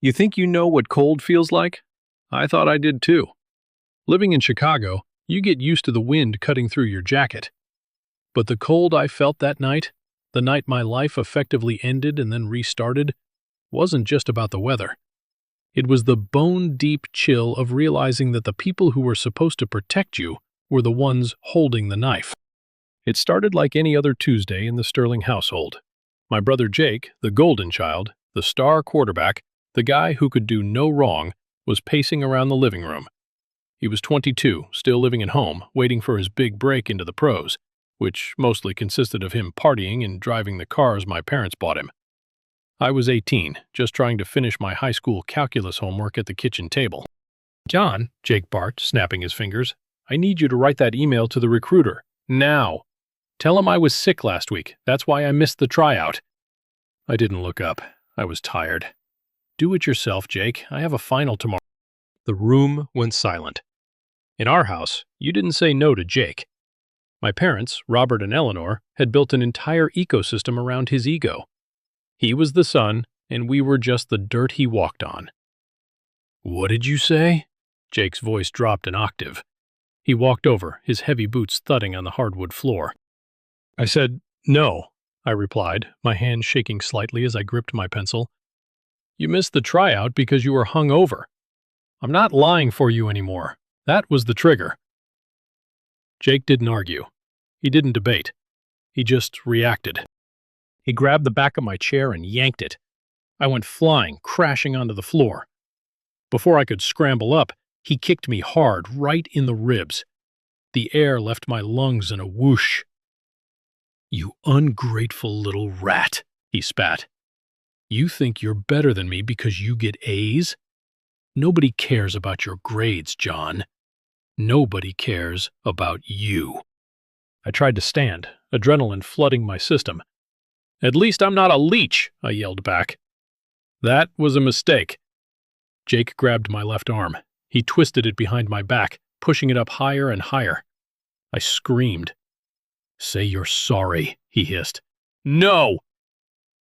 You think you know what cold feels like? I thought I did too. Living in Chicago, you get used to the wind cutting through your jacket. But the cold I felt that night, the night my life effectively ended and then restarted, wasn't just about the weather. It was the bone-deep chill of realizing that the people who were supposed to protect you were the ones holding the knife. It started like any other Tuesday in the Sterling household. My brother Jake, the golden child, the star quarterback, the guy who could do no wrong, was pacing around the living room. He was 22, still living at home, waiting for his big break into the pros, which mostly consisted of him partying and driving the cars my parents bought him. I was 18, just trying to finish my high school calculus homework at the kitchen table. "John," Jake barked, snapping his fingers, "I need you to write that email to the recruiter. Now. Tell him I was sick last week. That's why I missed the tryout." I didn't look up. I was tired. "Do it yourself, Jake. I have a final tomorrow." The room went silent. In our house, you didn't say no to Jake. My parents, Robert and Eleanor, had built an entire ecosystem around his ego. He was the sun, and we were just the dirt he walked on. "What did you say?" Jake's voice dropped an octave. He walked over, his heavy boots thudding on the hardwood floor. "I said, no," I replied, my hand shaking slightly as I gripped my pencil. "You missed the tryout because you were hung over. I'm not lying for you anymore. That was the trigger." Jake didn't argue. He didn't debate. He just reacted. He grabbed the back of my chair and yanked it. I went flying, crashing onto the floor. Before I could scramble up, he kicked me hard, right in the ribs. The air left my lungs in a whoosh. "You ungrateful little rat," he spat. "You think you're better than me because you get A's? Nobody cares about your grades, John. Nobody cares about you." I tried to stand, adrenaline flooding my system. "At least I'm not a leech," I yelled back. "That was a mistake." Jake grabbed my left arm. He twisted it behind my back, pushing it up higher and higher. I screamed. "Say you're sorry," he hissed. "No!"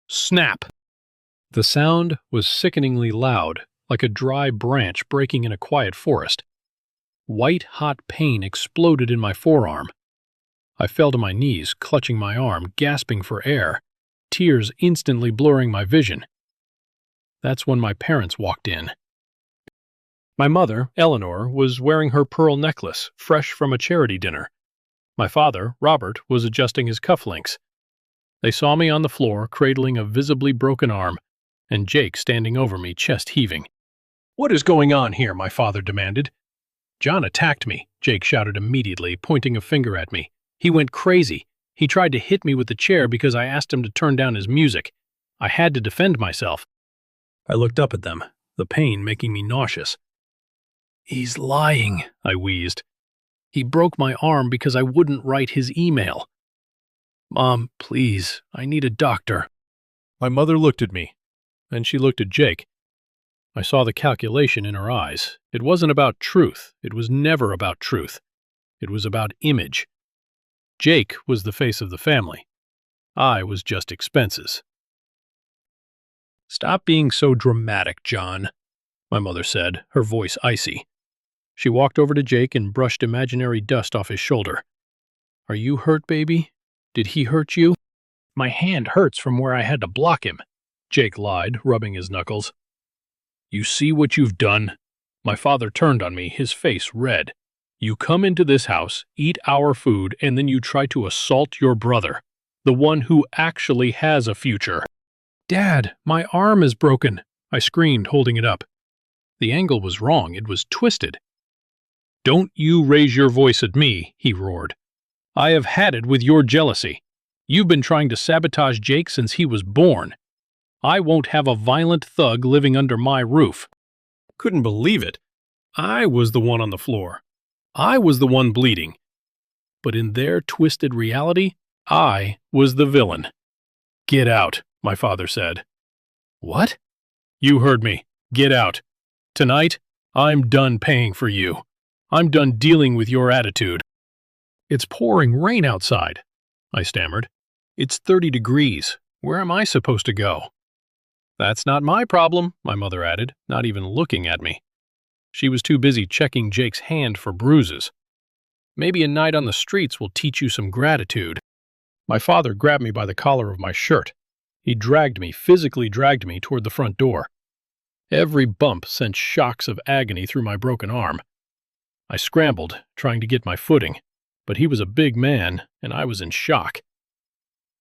Snap! The sound was sickeningly loud, like a dry branch breaking in a quiet forest. White, hot pain exploded in my forearm. I fell to my knees, clutching my arm, gasping for air, tears instantly blurring my vision. That's when my parents walked in. My mother, Eleanor, was wearing her pearl necklace, fresh from a charity dinner. My father, Robert, was adjusting his cufflinks. They saw me on the floor, cradling a visibly broken arm, and Jake standing over me, chest heaving. "What is going on here?" my father demanded. "John attacked me," Jake shouted immediately, pointing a finger at me. "He went crazy. He tried to hit me with the chair because I asked him to turn down his music. I had to defend myself." I looked up at them, the pain making me nauseous. "He's lying," I wheezed. "He broke my arm because I wouldn't write his email. Mom, please, I need a doctor." My mother looked at me, and she looked at Jake. I saw the calculation in her eyes. It wasn't about truth. It was never about truth. It was about image. Jake was the face of the family. I was just expenses. "Stop being so dramatic, John," my mother said, her voice icy. She walked over to Jake and brushed imaginary dust off his shoulder. "Are you hurt, baby? Did he hurt you?" "My hand hurts from where I had to block him," Jake lied, rubbing his knuckles. "You see what you've done?" My father turned on me, his face red. "You come into this house, eat our food, and then you try to assault your brother, the one who actually has a future." "Dad, my arm is broken," I screamed, holding it up. The angle was wrong. It was twisted. "Don't you raise your voice at me," he roared. "I have had it with your jealousy. You've been trying to sabotage Jake since he was born. I won't have a violent thug living under my roof." Couldn't believe it. I was the one on the floor. I was the one bleeding. But in their twisted reality, I was the villain. "Get out," my father said. "What?" "You heard me. Get out. Tonight, I'm done paying for you. I'm done dealing with your attitude." "It's pouring rain outside," I stammered. "It's 30 degrees. Where am I supposed to go?" That's not my problem, my mother added, not even looking at me. She was too busy checking Jake's hand for bruises. Maybe a night on the streets will teach you some gratitude. My father grabbed me by the collar of my shirt. He physically dragged me toward the front door. Every bump sent shocks of agony through my broken arm. I scrambled, trying to get my footing, but he was a big man, and I was in shock.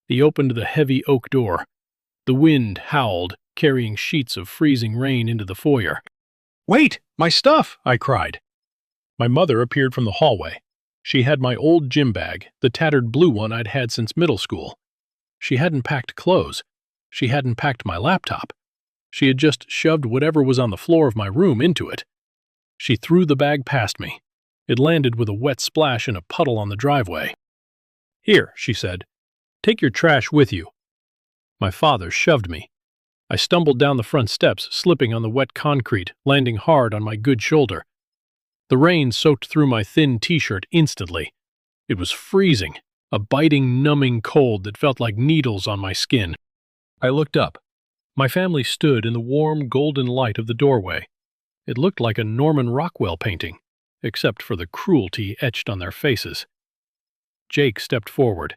He opened the heavy oak door. The wind howled, carrying sheets of freezing rain into the foyer. "Wait, my stuff!" I cried. My mother appeared from the hallway. She had my old gym bag, the tattered blue one I'd had since middle school. She hadn't packed clothes. She hadn't packed my laptop. She had just shoved whatever was on the floor of my room into it. She threw the bag past me. It landed with a wet splash in a puddle on the driveway. "Here," she said. "Take your trash with you." My father shoved me. I stumbled down the front steps, slipping on the wet concrete, landing hard on my good shoulder. The rain soaked through my thin t-shirt instantly. It was freezing, a biting, numbing cold that felt like needles on my skin. I looked up. My family stood in the warm, golden light of the doorway. It looked like a Norman Rockwell painting, except for the cruelty etched on their faces. Jake stepped forward.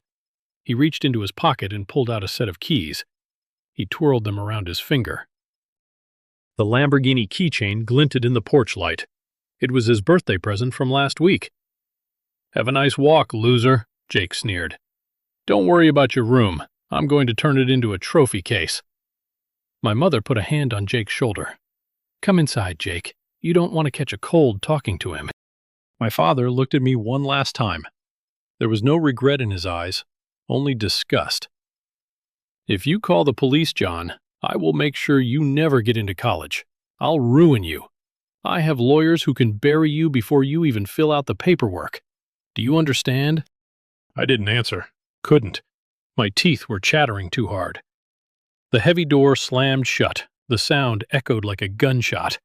He reached into his pocket and pulled out a set of keys. He twirled them around his finger. The Lamborghini keychain glinted in the porch light. It was his birthday present from last week. "Have a nice walk, loser," Jake sneered. "Don't worry about your room. I'm going to turn it into a trophy case." My mother put a hand on Jake's shoulder. "Come inside, Jake. You don't want to catch a cold talking to him." My father looked at me one last time. There was no regret in his eyes, only disgust. "If you call the police, John, I will make sure you never get into college. I'll ruin you. I have lawyers who can bury you before you even fill out the paperwork. Do you understand?" I didn't answer. Couldn't. My teeth were chattering too hard. The heavy door slammed shut. The sound echoed like a gunshot.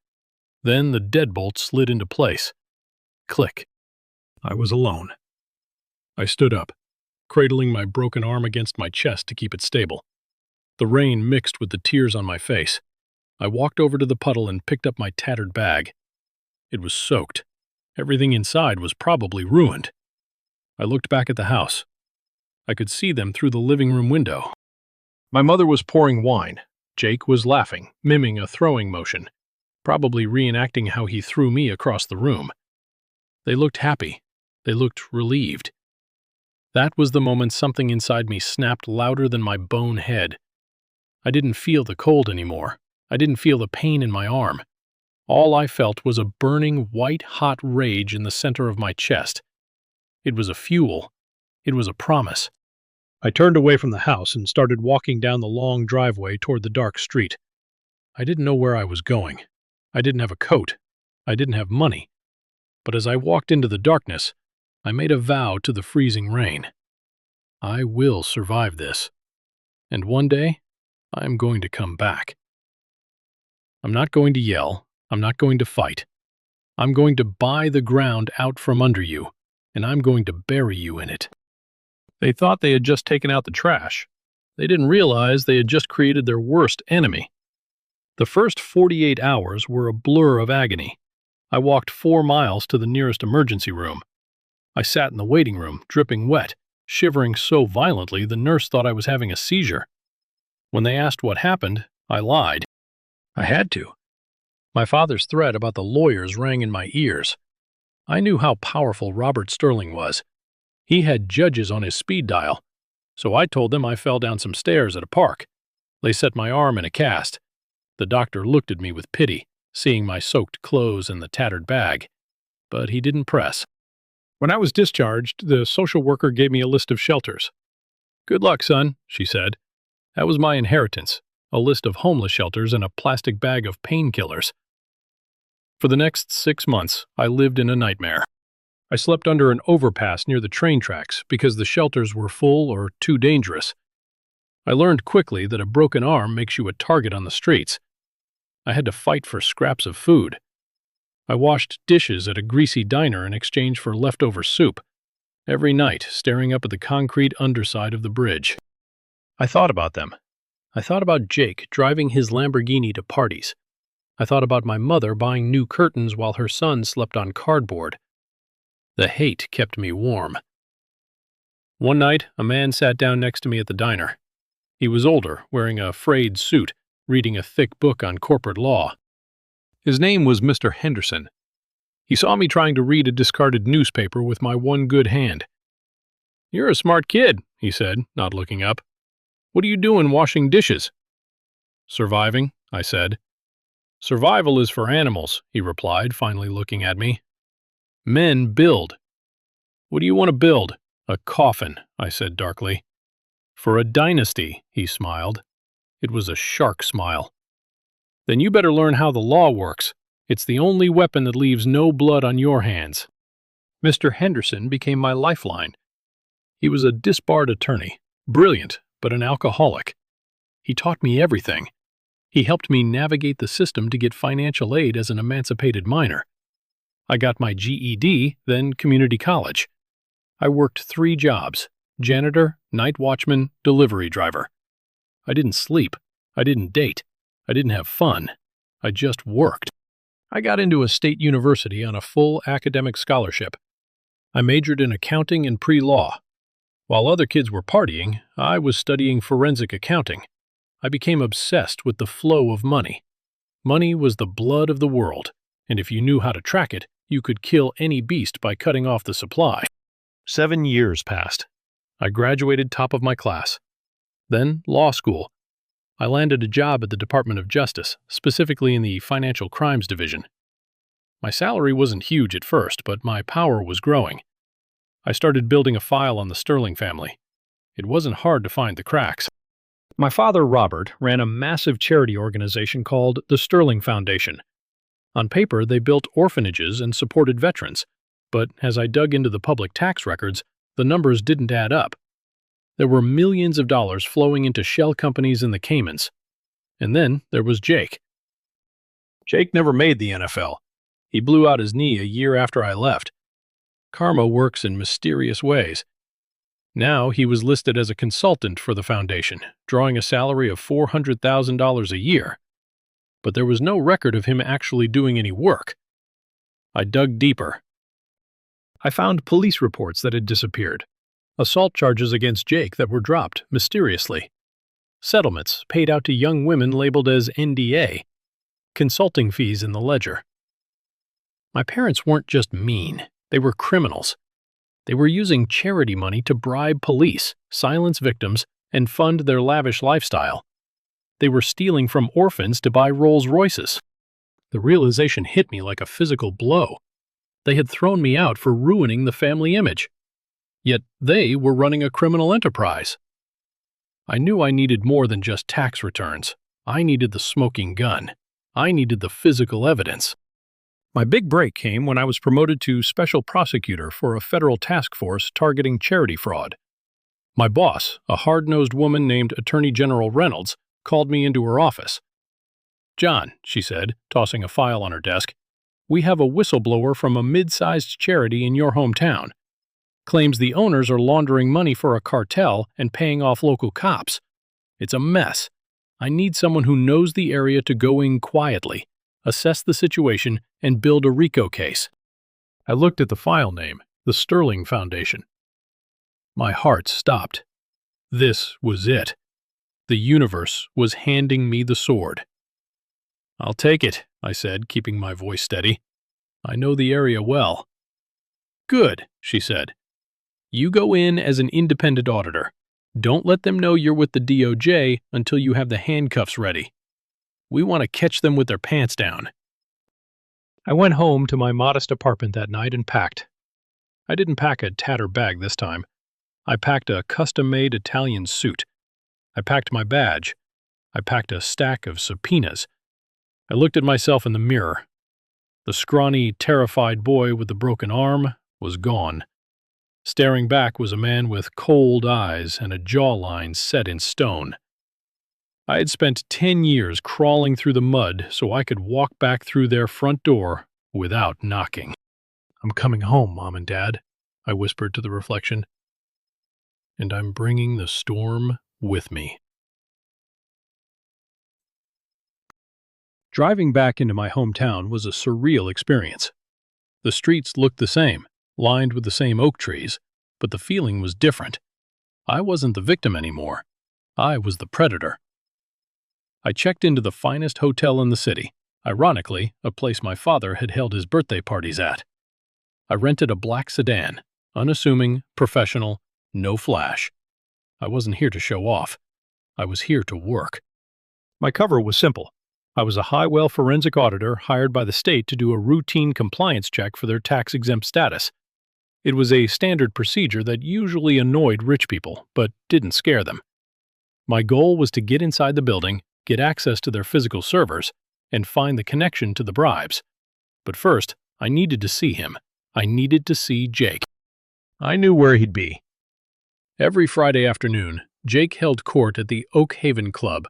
Then the deadbolt slid into place. Click. I was alone. I stood up, cradling my broken arm against my chest to keep it stable. The rain mixed with the tears on my face. I walked over to the puddle and picked up my tattered bag. It was soaked. Everything inside was probably ruined. I looked back at the house. I could see them through the living room window. My mother was pouring wine. Jake was laughing, miming a throwing motion, probably reenacting how he threw me across the room. They looked happy. They looked relieved. That was the moment something inside me snapped louder than my bone head. I didn't feel the cold anymore. I didn't feel the pain in my arm. All I felt was a burning, white-hot rage in the center of my chest. It was a fuel. It was a promise. I turned away from the house and started walking down the long driveway toward the dark street. I didn't know where I was going. I didn't have a coat. I didn't have money. But as I walked into the darkness, I made a vow to the freezing rain. I will survive this. And one day, I am going to come back. I'm not going to yell. I'm not going to fight. I'm going to buy the ground out from under you, and I'm going to bury you in it. They thought they had just taken out the trash. They didn't realize they had just created their worst enemy. The first 48 hours were a blur of agony. I walked 4 miles to the nearest emergency room. I sat in the waiting room, dripping wet, shivering so violently the nurse thought I was having a seizure. When they asked what happened, I lied. I had to. My father's threat about the lawyers rang in my ears. I knew how powerful Robert Sterling was. He had judges on his speed dial, so I told them I fell down some stairs at a park. They set my arm in a cast. The doctor looked at me with pity, seeing my soaked clothes and the tattered bag, but he didn't press. When I was discharged, the social worker gave me a list of shelters. "Good luck, son," she said. That was my inheritance, a list of homeless shelters and a plastic bag of painkillers. For the next 6 months, I lived in a nightmare. I slept under an overpass near the train tracks because the shelters were full or too dangerous. I learned quickly that a broken arm makes you a target on the streets. I had to fight for scraps of food. I washed dishes at a greasy diner in exchange for leftover soup, every night staring up at the concrete underside of the bridge. I thought about them. I thought about Jake driving his Lamborghini to parties. I thought about my mother buying new curtains while her son slept on cardboard. The hate kept me warm. One night, a man sat down next to me at the diner. He was older, wearing a frayed suit, reading a thick book on corporate law. His name was Mr. Henderson. He saw me trying to read a discarded newspaper with my one good hand. "You're a smart kid," he said, not looking up. "What are you doing washing dishes?" "Surviving," I said. "Survival is for animals," he replied, finally looking at me. "Men build." "What do you want to build?" "A coffin," I said darkly. "For a dynasty," he smiled. It was a shark smile. "Then you better learn how the law works. It's the only weapon that leaves no blood on your hands." Mr. Henderson became my lifeline. He was a disbarred attorney, brilliant, but an alcoholic. He taught me everything. He helped me navigate the system to get financial aid as an emancipated minor. I got my GED, then community college. I worked 3 jobs: janitor, night watchman, delivery driver. I didn't sleep. I didn't date. I didn't have fun. I just worked. I got into a state university on a full academic scholarship. I majored in accounting and pre-law. While other kids were partying, I was studying forensic accounting. I became obsessed with the flow of money. Money was the blood of the world, and if you knew how to track it, you could kill any beast by cutting off the supply. 7 years passed. I graduated top of my class. Then law school. I landed a job at the Department of Justice, specifically in the Financial Crimes Division. My salary wasn't huge at first, but my power was growing. I started building a file on the Sterling family. It wasn't hard to find the cracks. My father, Robert, ran a massive charity organization called the Sterling Foundation. On paper, they built orphanages and supported veterans, but as I dug into the public tax records, the numbers didn't add up. There were millions of dollars flowing into shell companies in the Caymans. And then there was Jake. Jake never made the NFL. He blew out his knee a year after I left. Karma works in mysterious ways. Now he was listed as a consultant for the foundation, drawing a salary of $400,000 a year. But there was no record of him actually doing any work. I dug deeper. I found police reports that had disappeared, assault charges against Jake that were dropped mysteriously, settlements paid out to young women labeled as NDA, consulting fees in the ledger. My parents weren't just mean, they were criminals. They were using charity money to bribe police, silence victims, and fund their lavish lifestyle. They were stealing from orphans to buy Rolls Royces. The realization hit me like a physical blow. They had thrown me out for ruining the family image. Yet they were running a criminal enterprise. I knew I needed more than just tax returns. I needed the smoking gun. I needed the physical evidence. My big break came when I was promoted to special prosecutor for a federal task force targeting charity fraud. My boss, a hard-nosed woman named Attorney General Reynolds, called me into her office. "John," she said, tossing a file on her desk, "we have a whistleblower from a mid-sized charity in your hometown. Claims the owners are laundering money for a cartel and paying off local cops. It's a mess. I need someone who knows the area to go in quietly, assess the situation, and build a RICO case." I looked at the file name, the Sterling Foundation. My heart stopped. This was it. The universe was handing me the sword. "I'll take it," I said, keeping my voice steady. "I know the area well." "Good," she said. "You go in as an independent auditor. Don't let them know you're with the DOJ until you have the handcuffs ready. We want to catch them with their pants down." I went home to my modest apartment that night and packed. I didn't pack a tattered bag this time. I packed a custom-made Italian suit. I packed my badge. I packed a stack of subpoenas. I looked at myself in the mirror. The scrawny, terrified boy with the broken arm was gone. Staring back was a man with cold eyes and a jawline set in stone. I had spent 10 years crawling through the mud so I could walk back through their front door without knocking. "I'm coming home, Mom and Dad," I whispered to the reflection. "And I'm bringing the storm with me." Driving back into my hometown was a surreal experience. The streets looked the same, lined with the same oak trees, but the feeling was different. I wasn't the victim anymore. I was the predator. I checked into the finest hotel in the city, ironically, a place my father had held his birthday parties at. I rented a black sedan, unassuming, professional, no flash. I wasn't here to show off. I was here to work. My cover was simple. I was a Highwell forensic auditor hired by the state to do a routine compliance check for their tax-exempt status. It was a standard procedure that usually annoyed rich people, but didn't scare them. My goal was to get inside the building, get access to their physical servers, and find the connection to the bribes. But first, I needed to see him. I needed to see Jake. I knew where he'd be. Every Friday afternoon, Jake held court at the Oak Haven Club,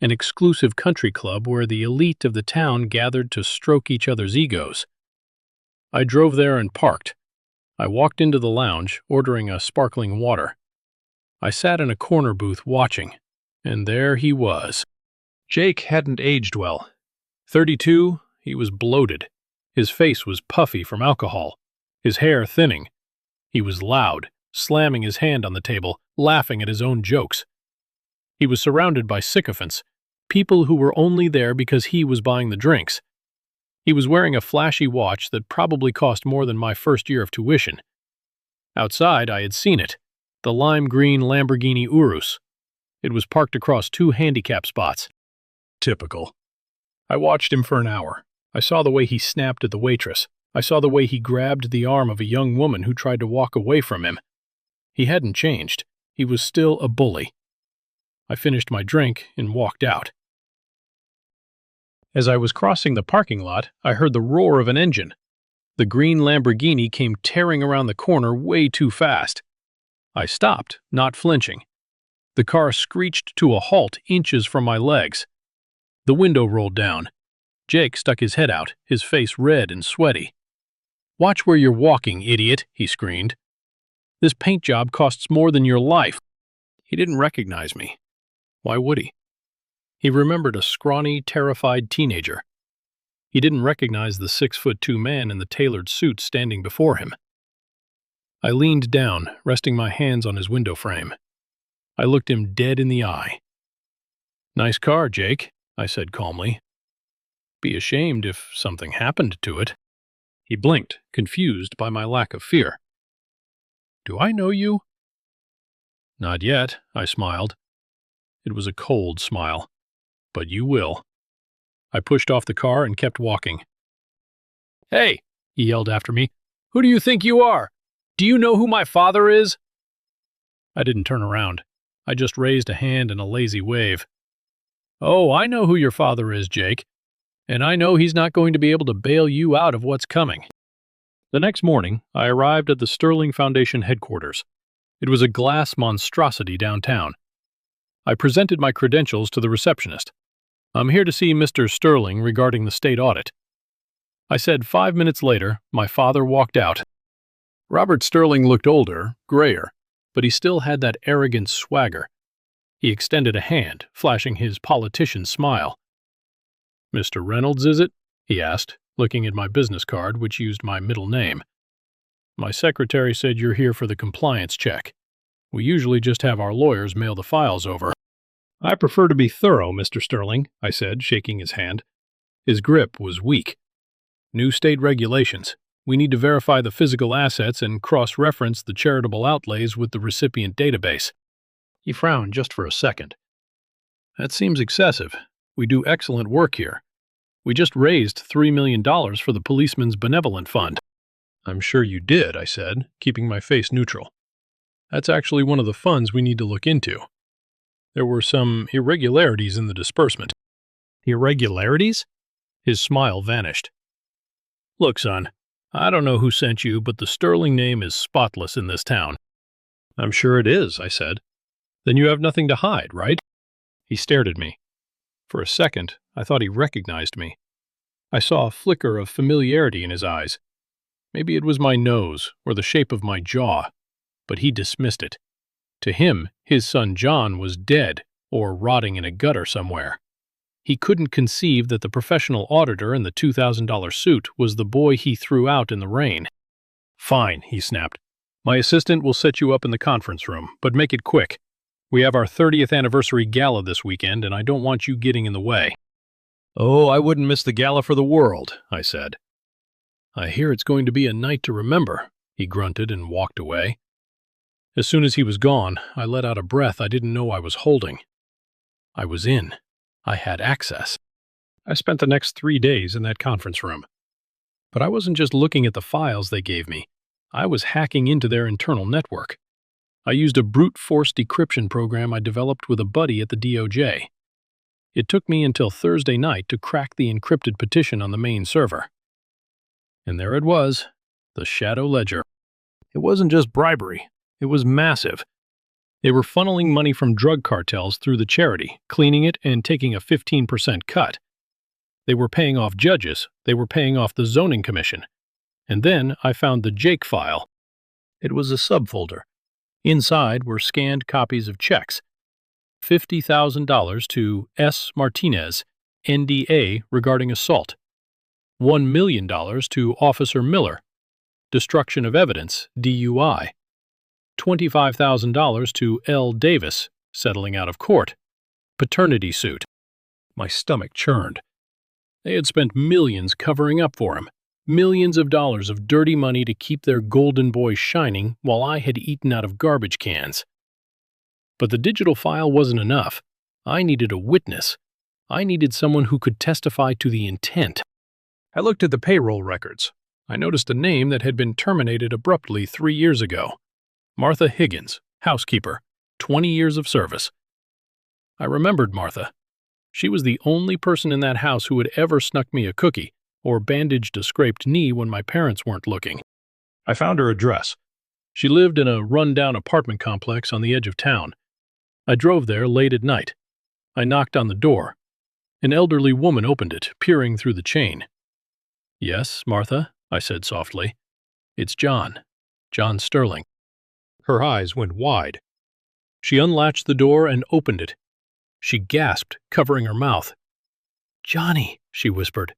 an exclusive country club where the elite of the town gathered to stroke each other's egos. I drove there and parked. I walked into the lounge, ordering a sparkling water. I sat in a corner booth watching, and there he was. Jake hadn't aged well. 32, he was bloated. His face was puffy from alcohol, his hair thinning. He was loud, slamming his hand on the table, laughing at his own jokes. He was surrounded by sycophants, people who were only there because he was buying the drinks. He was wearing a flashy watch that probably cost more than my first year of tuition. Outside, I had seen it, the lime green Lamborghini Urus. It was parked across 2 handicap spots. Typical. I watched him for an hour. I saw the way he snapped at the waitress. I saw the way he grabbed the arm of a young woman who tried to walk away from him. He hadn't changed. He was still a bully. I finished my drink and walked out. As I was crossing the parking lot, I heard the roar of an engine. The green Lamborghini came tearing around the corner way too fast. I stopped, not flinching. The car screeched to a halt inches from my legs. The window rolled down. Jake stuck his head out, his face red and sweaty. "Watch where you're walking, idiot," he screamed. "This paint job costs more than your life." He didn't recognize me. Why would he? He remembered a scrawny, terrified teenager. He didn't recognize the 6'2" man in the tailored suit standing before him. I leaned down, resting my hands on his window frame. I looked him dead in the eye. "Nice car, Jake," I said calmly. "Be ashamed if something happened to it." He blinked, confused by my lack of fear. "Do I know you?" "Not yet," I smiled. It was a cold smile. "But you will." I pushed off the car and kept walking. "Hey," he yelled after me, "who do you think you are? Do you know who my father is?" I didn't turn around. I just raised a hand in a lazy wave. "Oh, I know who your father is, Jake. And I know he's not going to be able to bail you out of what's coming." The next morning, I arrived at the Sterling Foundation headquarters. It was a glass monstrosity downtown. I presented my credentials to the receptionist. "I'm here to see Mr. Sterling regarding the state audit." I said 5 minutes later, my father walked out. Robert Sterling looked older, grayer, but he still had that arrogant swagger. He extended a hand, flashing his politician smile. "Mr. Reynolds, is it?" he asked, looking at my business card, which used my middle name. "My secretary said you're here for the compliance check. We usually just have our lawyers mail the files over." "I prefer to be thorough, Mr. Sterling," I said, shaking his hand. His grip was weak. "New state regulations. We need to verify the physical assets and cross-reference the charitable outlays with the recipient database." He frowned just for a second. "That seems excessive. We do excellent work here. We just raised $3 million for the Policeman's Benevolent Fund." "I'm sure you did," I said, keeping my face neutral. "That's actually one of the funds we need to look into. There were some irregularities in the disbursement." "Irregularities?" His smile vanished. "Look, son, I don't know who sent you, but the Sterling name is spotless in this town." "I'm sure it is," I said. "Then you have nothing to hide, right?" He stared at me. For a second, I thought he recognized me. I saw a flicker of familiarity in his eyes. Maybe it was my nose or the shape of my jaw, but he dismissed it. To him, his son John was dead or rotting in a gutter somewhere. He couldn't conceive that the professional auditor in the $2,000 suit was the boy he threw out in the rain. "Fine," he snapped. "My assistant will set you up in the conference room, but make it quick. We have our 30th anniversary gala this weekend, and I don't want you getting in the way." "Oh, I wouldn't miss the gala for the world," I said. "I hear it's going to be a night to remember," he grunted and walked away. As soon as he was gone, I let out a breath I didn't know I was holding. I was in. I had access. I spent the next 3 days in that conference room. But I wasn't just looking at the files they gave me. I was hacking into their internal network. I used a brute force decryption program I developed with a buddy at the DOJ. It took me until Thursday night to crack the encrypted petition on the main server. And there it was, the Shadow Ledger. It wasn't just bribery. It was massive. They were funneling money from drug cartels through the charity, cleaning it and taking a 15% cut. They were paying off judges. They were paying off the zoning commission. And then I found the Jake file. It was a subfolder. Inside were scanned copies of checks. $50,000 to S. Martinez, NDA regarding assault. $1 million to Officer Miller, destruction of evidence, DUI. $25,000 to L. Davis, settling out of court, paternity suit. My stomach churned. They had spent millions covering up for him, millions of dollars of dirty money to keep their golden boy shining while I had eaten out of garbage cans. But the digital file wasn't enough. I needed a witness. I needed someone who could testify to the intent. I looked at the payroll records. I noticed a name that had been terminated abruptly 3 years ago. Martha Higgins, housekeeper, 20 years of service. I remembered Martha. She was the only person in that house who had ever snuck me a cookie or bandaged a scraped knee when my parents weren't looking. I found her address. She lived in a run-down apartment complex on the edge of town. I drove there late at night. I knocked on the door. An elderly woman opened it, peering through the chain. "Yes, Martha," I said softly. "It's John Sterling." Her eyes went wide. She unlatched the door and opened it. She gasped, covering her mouth. "Johnny," she whispered.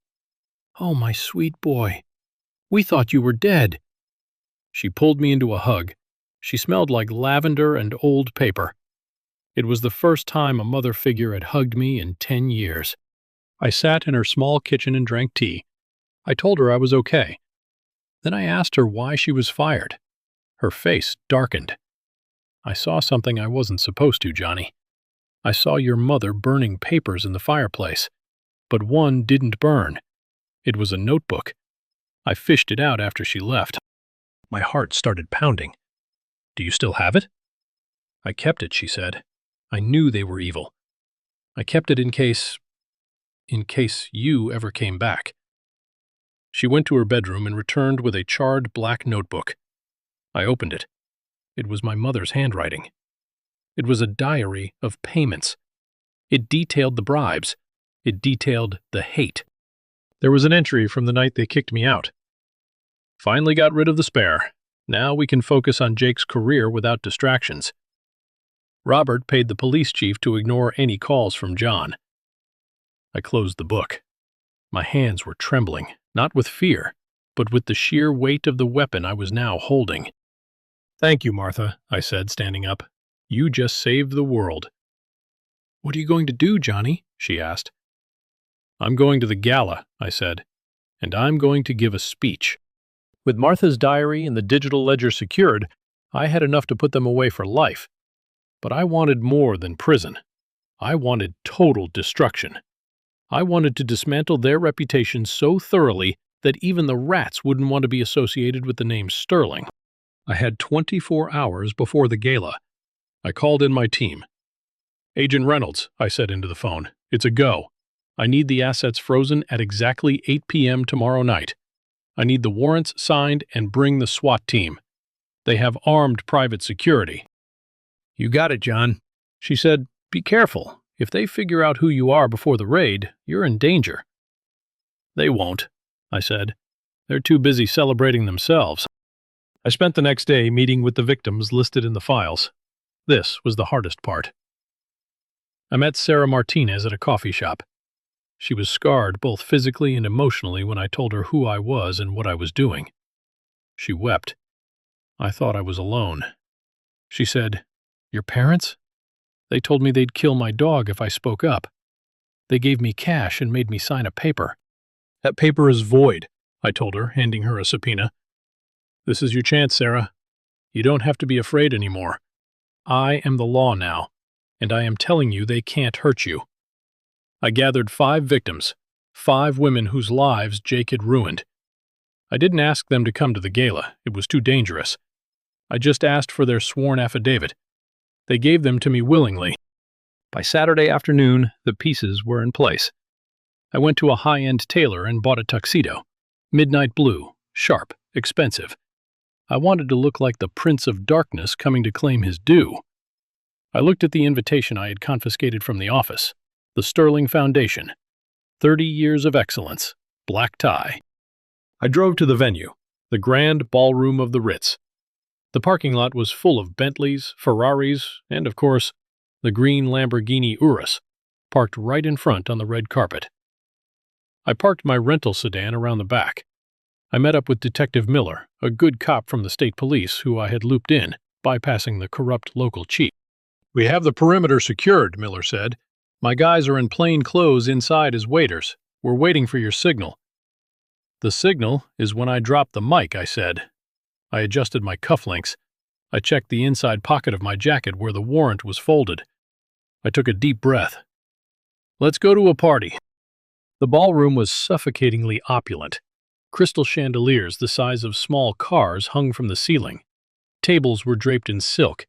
"Oh, my sweet boy. We thought you were dead." She pulled me into a hug. She smelled like lavender and old paper. It was the first time a mother figure had hugged me in 10 years. I sat in her small kitchen and drank tea. I told her I was okay. Then I asked her why she was fired. Her face darkened. "I saw something I wasn't supposed to, Johnny. I saw your mother burning papers in the fireplace. But one didn't burn. It was a notebook. I fished it out after she left." My heart started pounding. "Do you still have it?" "I kept it," she said. "I knew they were evil. I kept it in case you ever came back." She went to her bedroom and returned with a charred black notebook. I opened it. It was my mother's handwriting. It was a diary of payments. It detailed the bribes. It detailed the hate. There was an entry from the night they kicked me out. "Finally got rid of the spare. Now we can focus on Jake's career without distractions." Robert paid the police chief to ignore any calls from John. I closed the book. My hands were trembling, not with fear, but with the sheer weight of the weapon I was now holding. "Thank you, Martha," I said, standing up. "You just saved the world." "What are you going to do, Johnny?" she asked. "I'm going to the gala," I said, "and I'm going to give a speech." With Martha's diary and the digital ledger secured, I had enough to put them away for life. But I wanted more than prison. I wanted total destruction. I wanted to dismantle their reputation so thoroughly that even the rats wouldn't want to be associated with the name Sterling. I had 24 hours before the gala. I called in my team. "Agent Reynolds," I said into the phone, "it's a go. I need the assets frozen at exactly 8 p.m. tomorrow night. I need the warrants signed and bring the SWAT team. They have armed private security." "You got it, John." She said, "Be careful. If they figure out who you are before the raid, you're in danger." "They won't," I said. "They're too busy celebrating themselves." I spent the next day meeting with the victims listed in the files. This was the hardest part. I met Sarah Martinez at a coffee shop. She was scarred both physically and emotionally when I told her who I was and what I was doing. She wept. I thought I was alone. She said, "Your parents? They told me they'd kill my dog if I spoke up. They gave me cash and made me sign a paper." "That paper is void," I told her, handing her a subpoena. "This is your chance, Sarah. You don't have to be afraid anymore. I am the law now, and I am telling you they can't hurt you." I gathered 5 victims, 5 women whose lives Jake had ruined. I didn't ask them to come to the gala. It was too dangerous. I just asked for their sworn affidavit. They gave them to me willingly. By Saturday afternoon, the pieces were in place. I went to a high-end tailor and bought a tuxedo. Midnight blue, sharp, expensive. I wanted to look like the Prince of Darkness coming to claim his due. I looked at the invitation I had confiscated from the office. The Sterling Foundation. 30 years of excellence. Black tie. I drove to the venue, the grand ballroom of the Ritz. The parking lot was full of Bentleys, Ferraris, and, of course, the green Lamborghini Urus, parked right in front on the red carpet. I parked my rental sedan around the back. I met up with Detective Miller, a good cop from the state police who I had looped in, bypassing the corrupt local chief. "We have the perimeter secured," Miller said. "My guys are in plain clothes inside as waiters. We're waiting for your signal." "The signal is when I drop the mic," I said. I adjusted my cufflinks. I checked the inside pocket of my jacket where the warrant was folded. I took a deep breath. "Let's go to a party." The ballroom was suffocatingly opulent. Crystal chandeliers the size of small cars hung from the ceiling. Tables were draped in silk.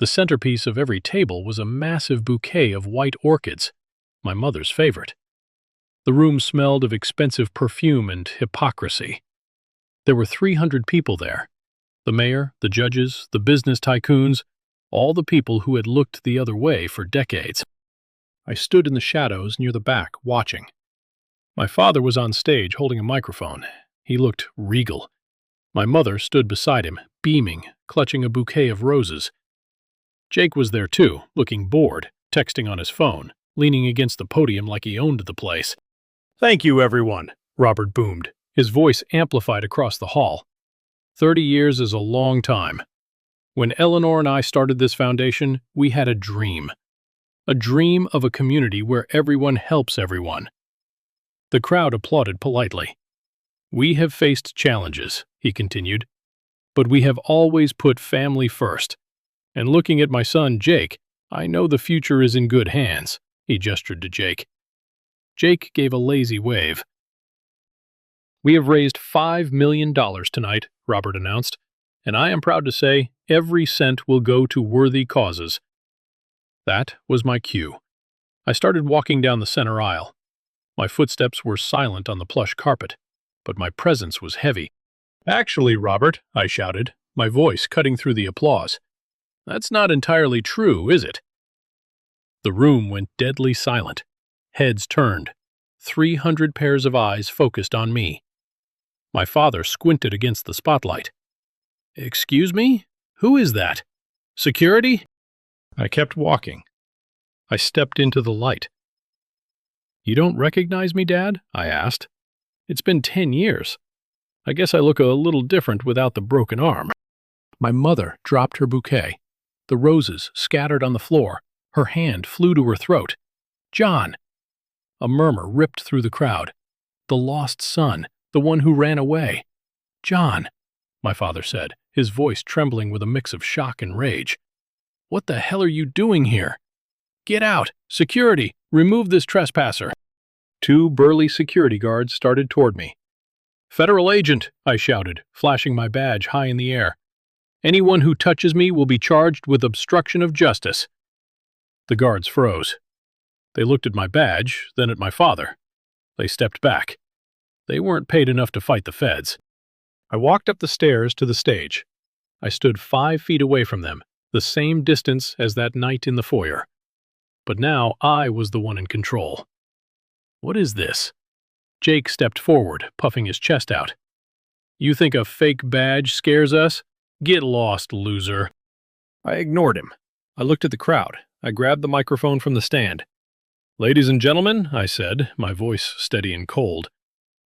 The centerpiece of every table was a massive bouquet of white orchids, my mother's favorite. The room smelled of expensive perfume and hypocrisy. There were 300 people there. The mayor, the judges, the business tycoons, all the people who had looked the other way for decades. I stood in the shadows near the back, watching. My father was on stage holding a microphone. He looked regal. My mother stood beside him, beaming, clutching a bouquet of roses. Jake was there too, looking bored, texting on his phone, leaning against the podium like he owned the place. "Thank you, everyone," Robert boomed, his voice amplified across the hall. 30 years is a long time. When Eleanor and I started this foundation, we had a dream. A dream of a community where everyone helps everyone. The crowd applauded politely. "We have faced challenges," he continued, "but we have always put family first. And looking at my son, Jake, I know the future is in good hands." He gestured to Jake. Jake gave a lazy wave. "We have raised $5 million tonight," Robert announced, "and I am proud to say every cent will go to worthy causes." That was my cue. I started walking down the center aisle. My footsteps were silent on the plush carpet, but my presence was heavy. "Actually, Robert," I shouted, my voice cutting through the applause, "that's not entirely true, is it?" The room went deadly silent. Heads turned. 300 pairs of eyes focused on me. My father squinted against the spotlight. "Excuse me? Who is that? Security?" I kept walking. I stepped into the light. "You don't recognize me, Dad?" I asked. "It's been 10 years. I guess I look a little different without the broken arm." My mother dropped her bouquet. The roses scattered on the floor. Her hand flew to her throat. "John!" A murmur ripped through the crowd. "The lost son, the one who ran away." "John," my father said, his voice trembling with a mix of shock and rage. "What the hell are you doing here? Get out! Security! Remove this trespasser!" 2 burly security guards started toward me. "Federal agent," I shouted, flashing my badge high in the air. "Anyone who touches me will be charged with obstruction of justice." The guards froze. They looked at my badge, then at my father. They stepped back. They weren't paid enough to fight the feds. I walked up the stairs to the stage. I stood 5 feet away from them, the same distance as that night in the foyer. But now I was the one in control. "What is this?" Jake stepped forward, puffing his chest out. "You think a fake badge scares us? Get lost, loser." I ignored him. I looked at the crowd. I grabbed the microphone from the stand. Ladies and gentlemen, I said, my voice steady and cold,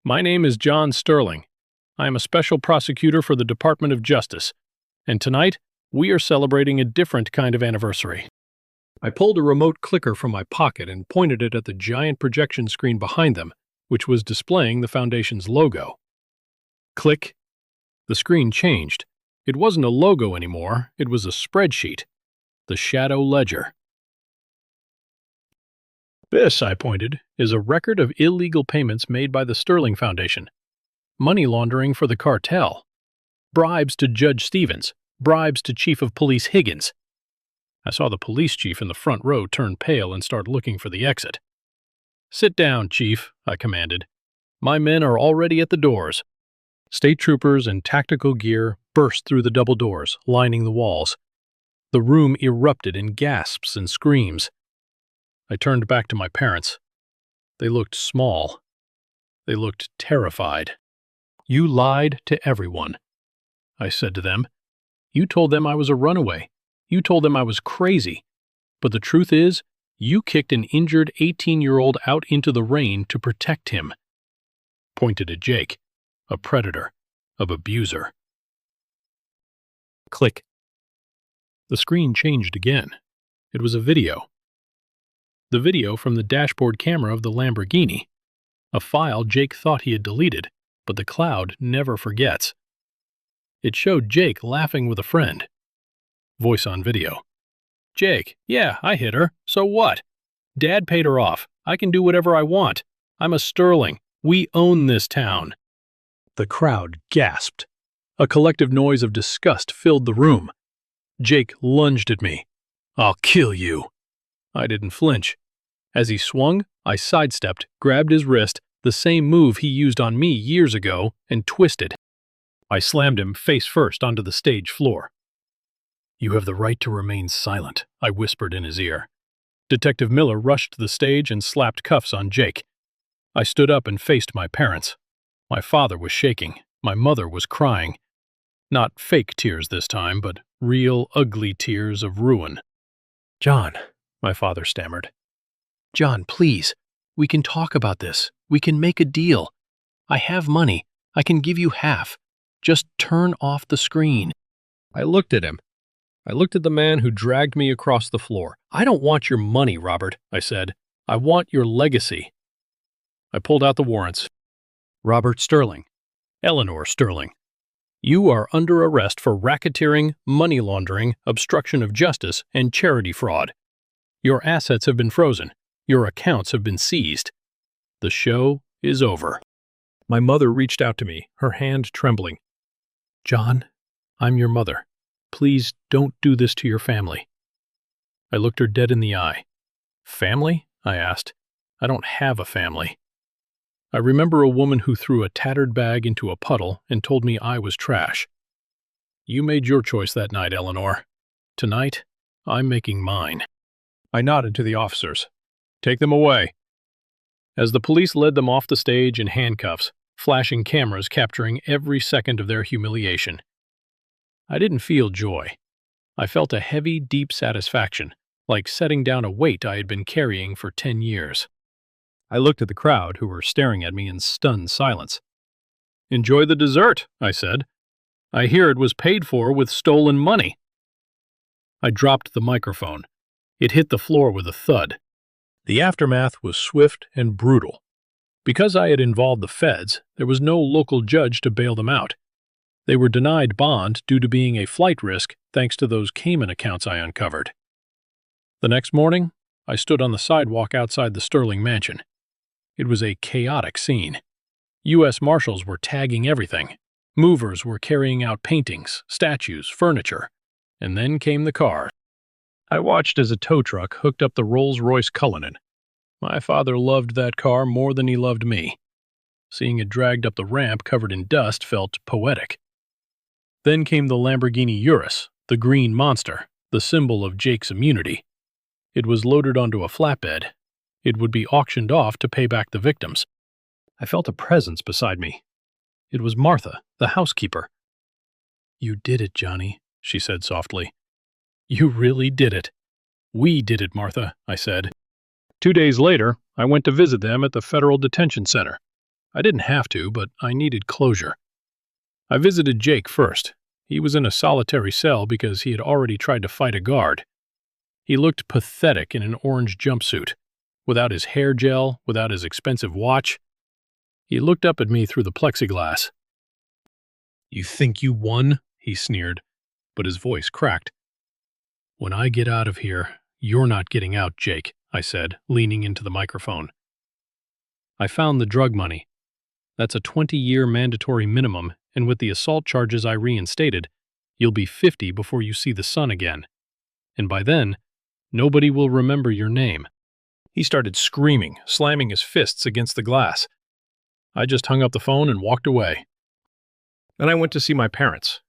my name is John Sterling. I am a special prosecutor for the Department of Justice, and tonight we are celebrating a different kind of anniversary. I pulled a remote clicker from my pocket and pointed it at the giant projection screen behind them, which was displaying the Foundation's logo. Click. The screen changed. It wasn't a logo anymore, it was a spreadsheet. The Shadow Ledger. This, I pointed, is a record of illegal payments made by the Sterling Foundation. Money laundering for the cartel. Bribes to Judge Stevens. Bribes to Chief of Police Higgins. I saw the police chief in the front row turn pale and start looking for the exit. Sit down, Chief, I commanded. My men are already at the doors. State troopers in tactical gear burst through the double doors, lining the walls. The room erupted in gasps and screams. I turned back to my parents. They looked small. They looked terrified. You lied to everyone, I said to them. You told them I was a runaway. You told them I was crazy. But the truth is, you kicked an injured 18-year-old out into the rain to protect him. Pointed at Jake, a predator, an abuser. Click. The screen changed again. It was a video. The video from the dashboard camera of the Lamborghini, a file Jake thought he had deleted, but the cloud never forgets. It showed Jake laughing with a friend. Voice on video. Jake, yeah, I hit her. So what? Dad paid her off. I can do whatever I want. I'm a Sterling. We own this town. The crowd gasped. A collective noise of disgust filled the room. Jake lunged at me. I'll kill you. I didn't flinch. As he swung, I sidestepped, grabbed his wrist, the same move he used on me years ago, and twisted. I slammed him face first onto the stage floor. You have the right to remain silent, I whispered in his ear. Detective Miller rushed to the stage and slapped cuffs on Jake. I stood up and faced my parents. My father was shaking. My mother was crying. Not fake tears this time, but real, ugly tears of ruin. John, my father stammered. John, please. We can talk about this. We can make a deal. I have money. I can give you half. Just turn off the screen. I looked at him. I looked at the man who dragged me across the floor. I don't want your money, Robert, I said. I want your legacy. I pulled out the warrants. Robert Sterling. Eleanor Sterling. You are under arrest for racketeering, money laundering, obstruction of justice, and charity fraud. Your assets have been frozen. Your accounts have been seized. The show is over. My mother reached out to me, her hand trembling. John, I'm your mother. Please don't do this to your family. I looked her dead in the eye. Family? I asked. I don't have a family. I remember a woman who threw a tattered bag into a puddle and told me I was trash. You made your choice that night, Eleanor. Tonight, I'm making mine. I nodded to the officers. Take them away. As the police led them off the stage in handcuffs, flashing cameras capturing every second of their humiliation, I didn't feel joy. I felt a heavy, deep satisfaction, like setting down a weight I had been carrying for 10 years. I looked at the crowd, who were staring at me in stunned silence. Enjoy the dessert, I said. I hear it was paid for with stolen money. I dropped the microphone. It hit the floor with a thud. The aftermath was swift and brutal. Because I had involved the feds, there was no local judge to bail them out. They were denied bond due to being a flight risk thanks to those Cayman accounts I uncovered. The next morning, I stood on the sidewalk outside the Sterling mansion. It was a chaotic scene. U.S. Marshals were tagging everything. Movers were carrying out paintings, statues, furniture. And then came the car. I watched as a tow truck hooked up the Rolls-Royce Cullinan. My father loved that car more than he loved me. Seeing it dragged up the ramp covered in dust felt poetic. Then came the Lamborghini Urus, the green monster, the symbol of Jake's immunity. It was loaded onto a flatbed. It would be auctioned off to pay back the victims. I felt a presence beside me. It was Martha, the housekeeper. You did it, Johnny, she said softly. You really did it. We did it, Martha, I said. 2 days later, I went to visit them at the Federal Detention Center. I didn't have to, but I needed closure. I visited Jake first. He was in a solitary cell because he had already tried to fight a guard. He looked pathetic in an orange jumpsuit, without his hair gel, without his expensive watch. He looked up at me through the plexiglass. "You think you won?" he sneered, but his voice cracked. "When I get out of here, you're not getting out, Jake," I said, leaning into the microphone. "I found the drug money. That's a 20-year mandatory minimum, and with the assault charges I reinstated, you'll be 50 before you see the sun again. And by then, nobody will remember your name." He started screaming, slamming his fists against the glass. I just hung up the phone and walked away. Then I went to see my parents.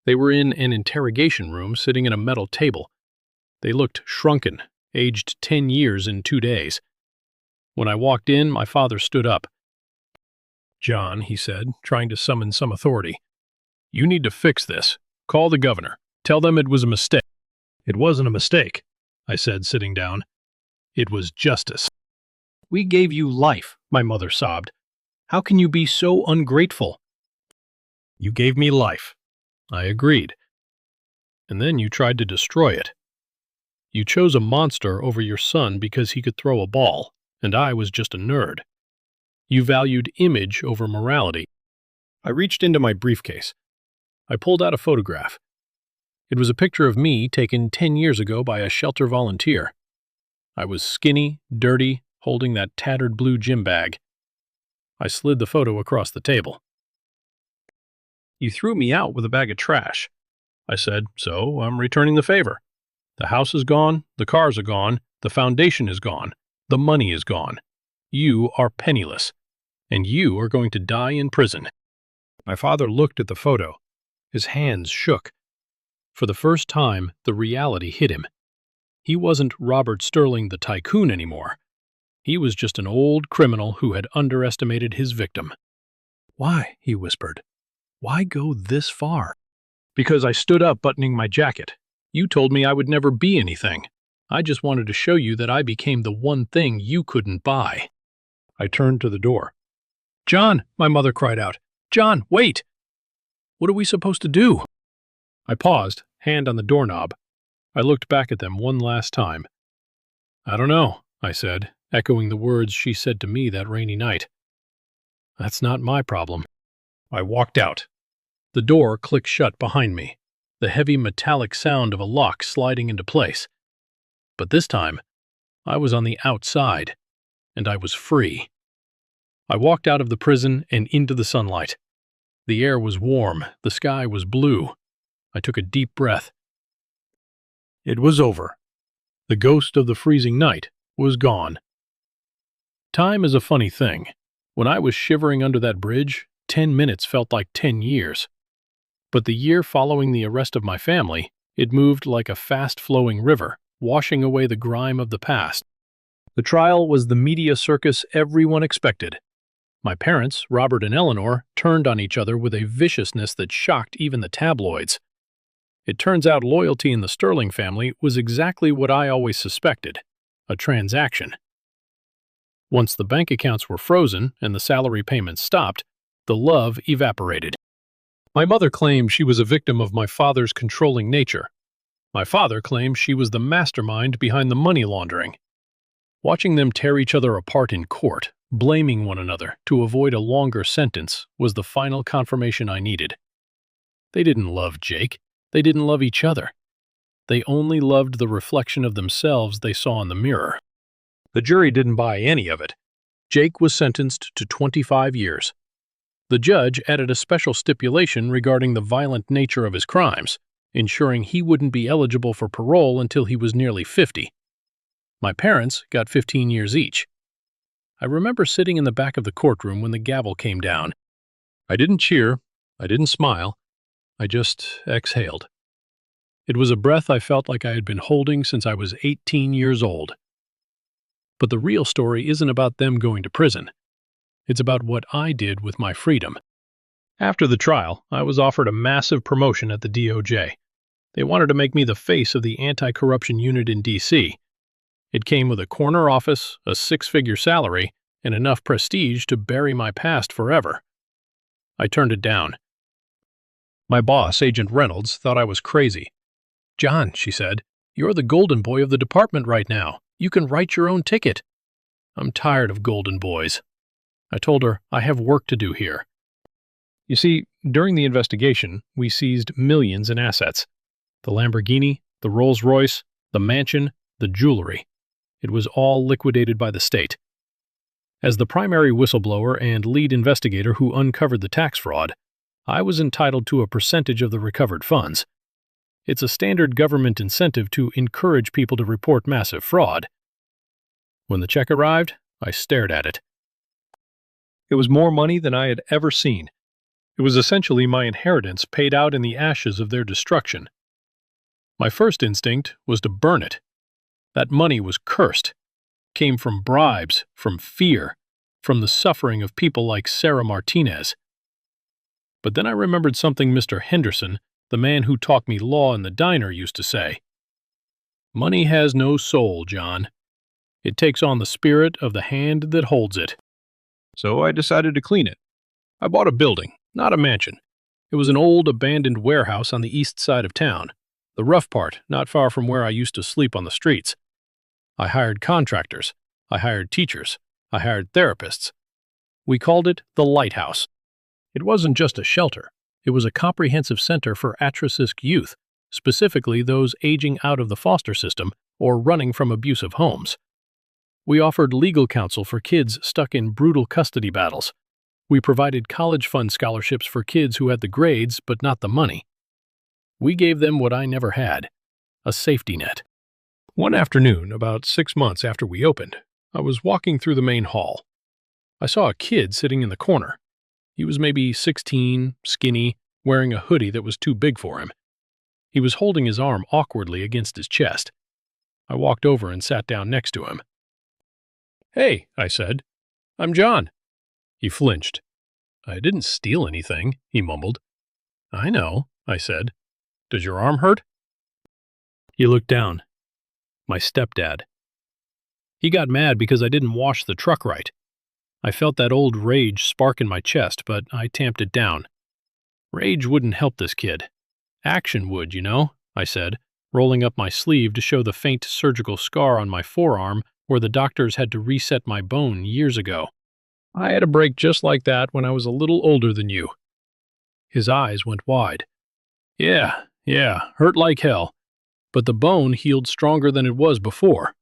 They were in an interrogation room sitting at a metal table. They looked shrunken, aged 10 years in 2 days. When I walked in, my father stood up. "John," he said, trying to summon some authority, "you need to fix this. Call the governor. Tell them it was a mistake." "It wasn't a mistake," I said, sitting down. "It was justice." "We gave you life," my mother sobbed. "How can you be so ungrateful?" "You gave me life." I agreed. "And then you tried to destroy it. You chose a monster over your son because he could throw a ball, and I was just a nerd. You valued image over morality." I reached into my briefcase. I pulled out a photograph. It was a picture of me taken 10 years ago by a shelter volunteer. I was skinny, dirty, holding that tattered blue gym bag. I slid the photo across the table. "You threw me out with a bag of trash," I said, "so I'm returning the favor. The house is gone, the cars are gone, the foundation is gone, the money is gone. You are penniless, and you are going to die in prison." My father looked at the photo. His hands shook. For the first time, the reality hit him. He wasn't Robert Sterling the tycoon anymore. He was just an old criminal who had underestimated his victim. "Why?" he whispered. "Why go this far?" "Because I stood up buttoning my jacket. You told me I would never be anything. I just wanted to show you that I became the one thing you couldn't buy." I turned to the door. "John," my mother cried out. "John, wait! What are we supposed to do?" I paused, hand on the doorknob. I looked back at them one last time. "I don't know," I said, echoing the words she said to me that rainy night. "That's not my problem." I walked out. The door clicked shut behind me, the heavy metallic sound of a lock sliding into place. But this time, I was on the outside, and I was free. I walked out of the prison and into the sunlight. The air was warm, the sky was blue. I took a deep breath. It was over. The ghost of the freezing night was gone. Time is a funny thing. When I was shivering under that bridge, 10 minutes felt like 10 years. But the year following the arrest of my family, it moved like a fast-flowing river, washing away the grime of the past. The trial was the media circus everyone expected. My parents, Robert and Eleanor, turned on each other with a viciousness that shocked even the tabloids. It turns out loyalty in the Sterling family was exactly what I always suspected, a transaction. Once the bank accounts were frozen and the salary payments stopped, the love evaporated. My mother claimed she was a victim of my father's controlling nature. My father claimed she was the mastermind behind the money laundering. Watching them tear each other apart in court, blaming one another to avoid a longer sentence, was the final confirmation I needed. They didn't love Jake. They didn't love each other. They only loved the reflection of themselves they saw in the mirror. The jury didn't buy any of it. Jake was sentenced to 25 years. The judge added a special stipulation regarding the violent nature of his crimes, ensuring he wouldn't be eligible for parole until he was nearly 50. My parents got 15 years each. I remember sitting in the back of the courtroom when the gavel came down. I didn't cheer. I didn't smile. I just exhaled. It was a breath I felt like I had been holding since I was 18 years old. But the real story isn't about them going to prison. It's about what I did with my freedom. After the trial, I was offered a massive promotion at the DOJ. They wanted to make me the face of the anti-corruption unit in D.C. It came with a corner office, a six-figure salary, and enough prestige to bury my past forever. I turned it down. My boss, Agent Reynolds, thought I was crazy. "John," she said, "you're the golden boy of the department right now. You can write your own ticket." "I'm tired of golden boys." I told her I have work to do here. You see, during the investigation, we seized millions in assets. The Lamborghini, the Rolls-Royce, the mansion, the jewelry. It was all liquidated by the state. As the primary whistleblower and lead investigator who uncovered the tax fraud, I was entitled to a percentage of the recovered funds. It's a standard government incentive to encourage people to report massive fraud. When the check arrived, I stared at it. It was more money than I had ever seen. It was essentially my inheritance paid out in the ashes of their destruction. My first instinct was to burn it. That money was cursed, came from bribes, from fear, from the suffering of people like Sarah Martinez. But then I remembered something Mr. Henderson, the man who taught me law in the diner, used to say. Money has no soul, John. It takes on the spirit of the hand that holds it. So I decided to clean it. I bought a building, not a mansion. It was an old abandoned warehouse on the east side of town, the rough part, not far from where I used to sleep on the streets. I hired contractors. I hired teachers. I hired therapists. We called it the Lighthouse. It wasn't just a shelter. It was a comprehensive center for at-risk youth, specifically those aging out of the foster system or running from abusive homes. We offered legal counsel for kids stuck in brutal custody battles. We provided college fund scholarships for kids who had the grades but not the money. We gave them what I never had, a safety net. One afternoon, about 6 months after we opened, I was walking through the main hall. I saw a kid sitting in the corner. He was maybe 16, skinny, wearing a hoodie that was too big for him. He was holding his arm awkwardly against his chest. I walked over and sat down next to him. "Hey," I said, "I'm John." He flinched. "I didn't steal anything," he mumbled. "I know," I said. "Does your arm hurt?" He looked down. My stepdad. He got mad because I didn't wash the truck right. I felt that old rage spark in my chest, but I tamped it down. Rage wouldn't help this kid. Action would, you know, I said, rolling up my sleeve to show the faint surgical scar on my forearm where the doctors had to reset my bone years ago. I had a break just like that when I was a little older than you. His eyes went wide. Yeah, hurt like hell. But the bone healed stronger than it was before.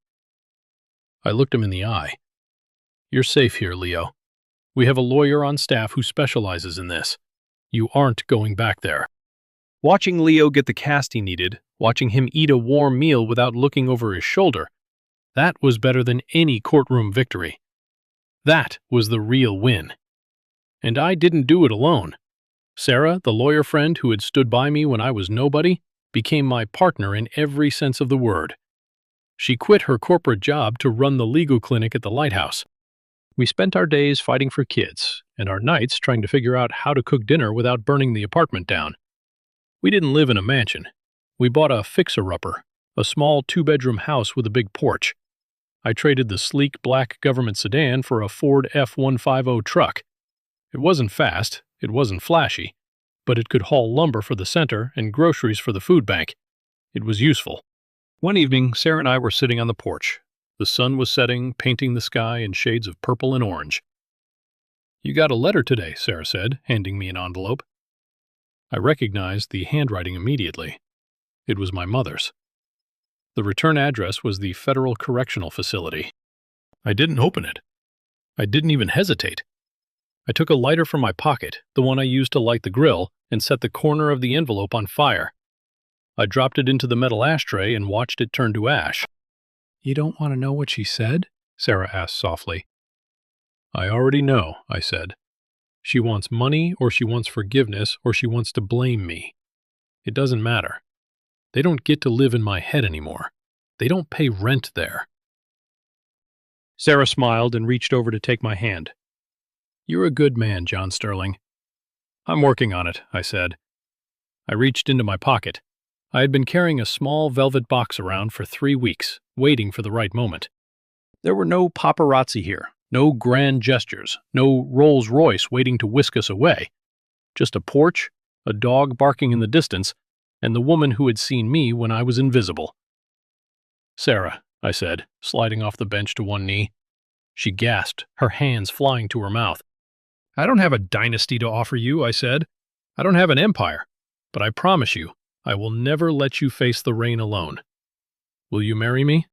I looked him in the eye. You're safe here, Leo. We have a lawyer on staff who specializes in this. You aren't going back there. Watching Leo get the cast he needed, watching him eat a warm meal without looking over his shoulder, that was better than any courtroom victory. That was the real win. And I didn't do it alone. Sarah, the lawyer friend who had stood by me when I was nobody, became my partner in every sense of the word. She quit her corporate job to run the legal clinic at the Lighthouse. We spent our days fighting for kids, and our nights trying to figure out how to cook dinner without burning the apartment down. We didn't live in a mansion. We bought a fixer-upper, a small 2-bedroom house with a big porch. I traded the sleek black government sedan for a Ford F-150 truck. It wasn't fast, it wasn't flashy, but it could haul lumber for the center and groceries for the food bank. It was useful. One evening, Sarah and I were sitting on the porch. The sun was setting, painting the sky in shades of purple and orange. You got a letter today, Sarah said, handing me an envelope. I recognized the handwriting immediately. It was my mother's. The return address was the Federal Correctional Facility. I didn't open it. I didn't even hesitate. I took a lighter from my pocket, the one I used to light the grill, and set the corner of the envelope on fire. I dropped it into the metal ashtray and watched it turn to ash. You don't want to know what she said? Sarah asked softly. I already know, I said. She wants money, or she wants forgiveness, or she wants to blame me. It doesn't matter. They don't get to live in my head anymore. They don't pay rent there. Sarah smiled and reached over to take my hand. You're a good man, John Sterling. I'm working on it, I said. I reached into my pocket. I had been carrying a small velvet box around for 3 weeks, waiting for the right moment. There were no paparazzi here, no grand gestures, no Rolls-Royce waiting to whisk us away. Just a porch, a dog barking in the distance, and the woman who had seen me when I was invisible. "Sarah," I said, sliding off the bench to one knee. She gasped, her hands flying to her mouth. "I don't have a dynasty to offer you," I said. "I don't have an empire, but I promise you, I will never let you face the rain alone. Will you marry me?"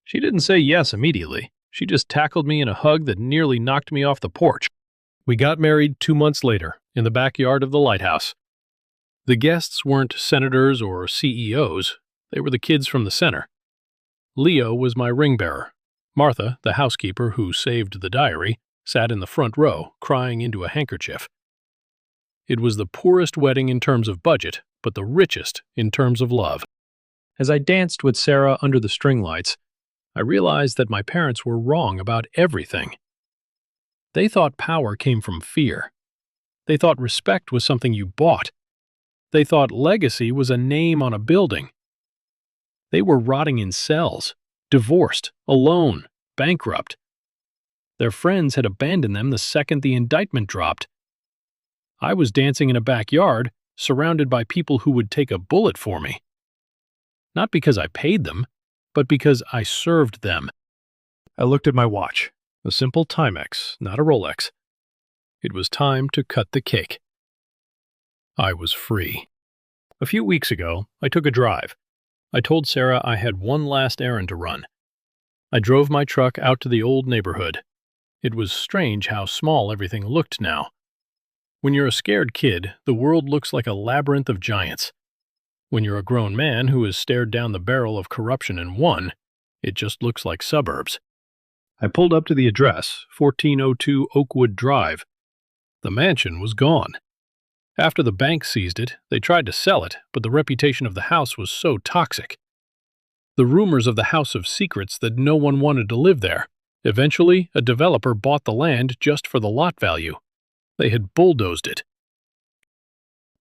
She didn't say yes immediately. She just tackled me in a hug that nearly knocked me off the porch. We got married 2 months later, in the backyard of the lighthouse. The guests weren't senators or CEOs. They were the kids from the center. Leo was my ring bearer. Martha, the housekeeper who saved the diary, sat in the front row, crying into a handkerchief. It was the poorest wedding in terms of budget, but the richest in terms of love. As I danced with Sarah under the string lights, I realized that my parents were wrong about everything. They thought power came from fear. They thought respect was something you bought. They thought legacy was a name on a building. They were rotting in cells, divorced, alone, bankrupt. Their friends had abandoned them the second the indictment dropped. I was dancing in a backyard, surrounded by people who would take a bullet for me. Not because I paid them, but because I served them. I looked at my watch, a simple Timex, not a Rolex. It was time to cut the cake. I was free. A few weeks ago, I took a drive. I told Sarah I had one last errand to run. I drove my truck out to the old neighborhood. It was strange how small everything looked now. When you're a scared kid, the world looks like a labyrinth of giants. When you're a grown man who has stared down the barrel of corruption and won, it just looks like suburbs. I pulled up to the address, 1402 Oakwood Drive. The mansion was gone. After the bank seized it, they tried to sell it, but the reputation of the house was so toxic. The rumors of the house of secrets that no one wanted to live there. Eventually, a developer bought the land just for the lot value. They had bulldozed it.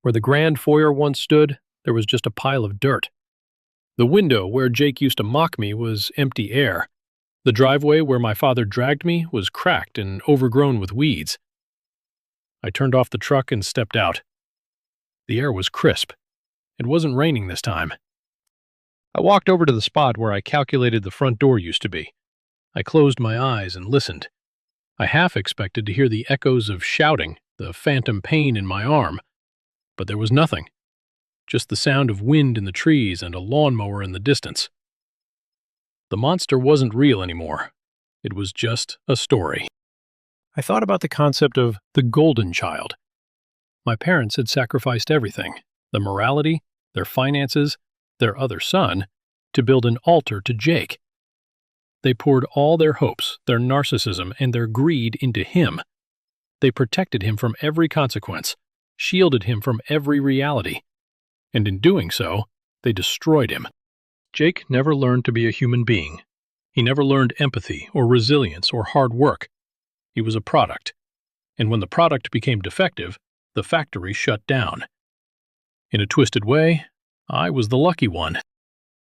Where the grand foyer once stood, there was just a pile of dirt. The window where Jake used to mock me was empty air. The driveway where my father dragged me was cracked and overgrown with weeds. I turned off the truck and stepped out. The air was crisp. It wasn't raining this time. I walked over to the spot where I calculated the front door used to be. I closed my eyes and listened. I half expected to hear the echoes of shouting, the phantom pain in my arm, but there was nothing. Just the sound of wind in the trees and a lawnmower in the distance. The monster wasn't real anymore. It was just a story. I thought about the concept of the golden child. My parents had sacrificed everything, the morality, their finances, their other son, to build an altar to Jake. They poured all their hopes, their narcissism, and their greed into him. They protected him from every consequence, shielded him from every reality. And in doing so, they destroyed him. Jake never learned to be a human being. He never learned empathy or resilience or hard work. He was a product. And when the product became defective, the factory shut down. In a twisted way, I was the lucky one.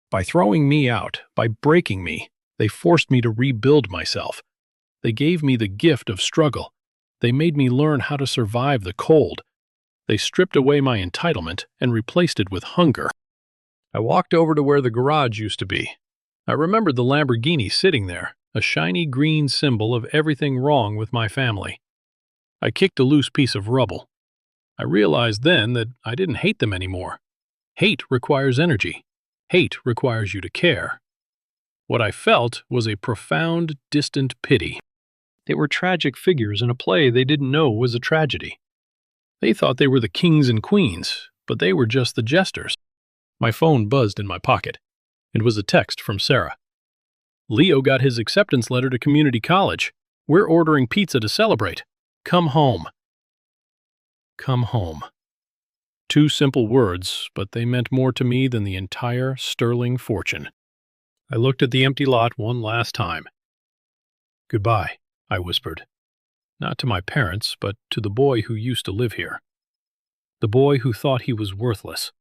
By throwing me out, by breaking me, they forced me to rebuild myself. They gave me the gift of struggle. They made me learn how to survive the cold. They stripped away my entitlement and replaced it with hunger. I walked over to where the garage used to be. I remembered the Lamborghini sitting there, a shiny green symbol of everything wrong with my family. I kicked a loose piece of rubble. I realized then that I didn't hate them anymore. Hate requires energy. Hate requires you to care. What I felt was a profound, distant pity. They were tragic figures in a play they didn't know was a tragedy. They thought they were the kings and queens, but they were just the jesters. My phone buzzed in my pocket. It was a text from Sarah. "Leo got his acceptance letter to community college. We're ordering pizza to celebrate. Come home." Come home. 2 simple words, but they meant more to me than the entire sterling fortune. I looked at the empty lot one last time. "Goodbye," I whispered. Not to my parents, but to the boy who used to live here. The boy who thought he was worthless.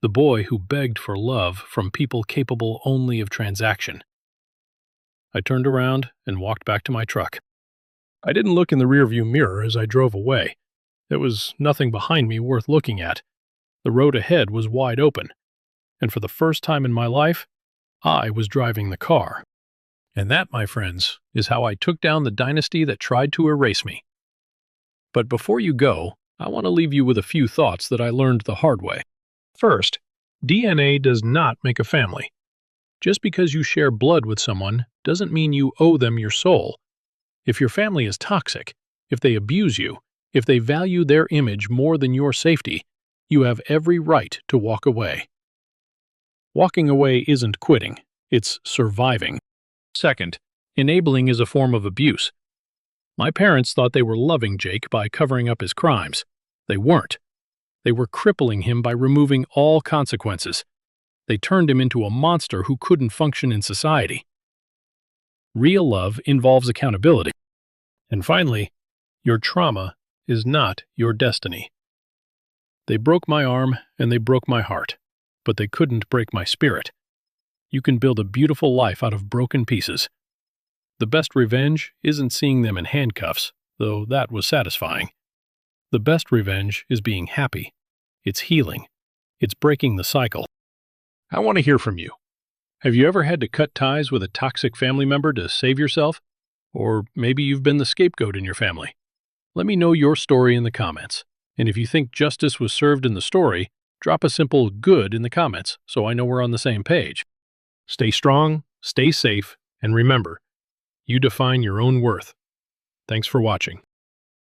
the boy who begged for love from people capable only of transaction. I turned around and walked back to my truck. I didn't look in the rearview mirror as I drove away. There was nothing behind me worth looking at. The road ahead was wide open, and for the first time in my life, I was driving the car. And that, my friends, is how I took down the dynasty that tried to erase me. But before you go, I want to leave you with a few thoughts that I learned the hard way. First, DNA does not make a family. Just because you share blood with someone doesn't mean you owe them your soul. If your family is toxic, if they abuse you, if they value their image more than your safety, you have every right to walk away. Walking away isn't quitting, it's surviving. Second, enabling is a form of abuse. My parents thought they were loving Jake by covering up his crimes. They weren't. They were crippling him by removing all consequences. They turned him into a monster who couldn't function in society. Real love involves accountability. And finally, your trauma is not your destiny. They broke my arm and they broke my heart, but they couldn't break my spirit. You can build a beautiful life out of broken pieces. The best revenge isn't seeing them in handcuffs, though that was satisfying. The best revenge is being happy. It's healing. It's breaking the cycle. I want to hear from you. Have you ever had to cut ties with a toxic family member to save yourself? Or maybe you've been the scapegoat in your family. Let me know your story in the comments. And if you think justice was served in the story, drop a simple good in the comments so I know we're on the same page. Stay strong, stay safe, and remember, you define your own worth. Thanks for watching.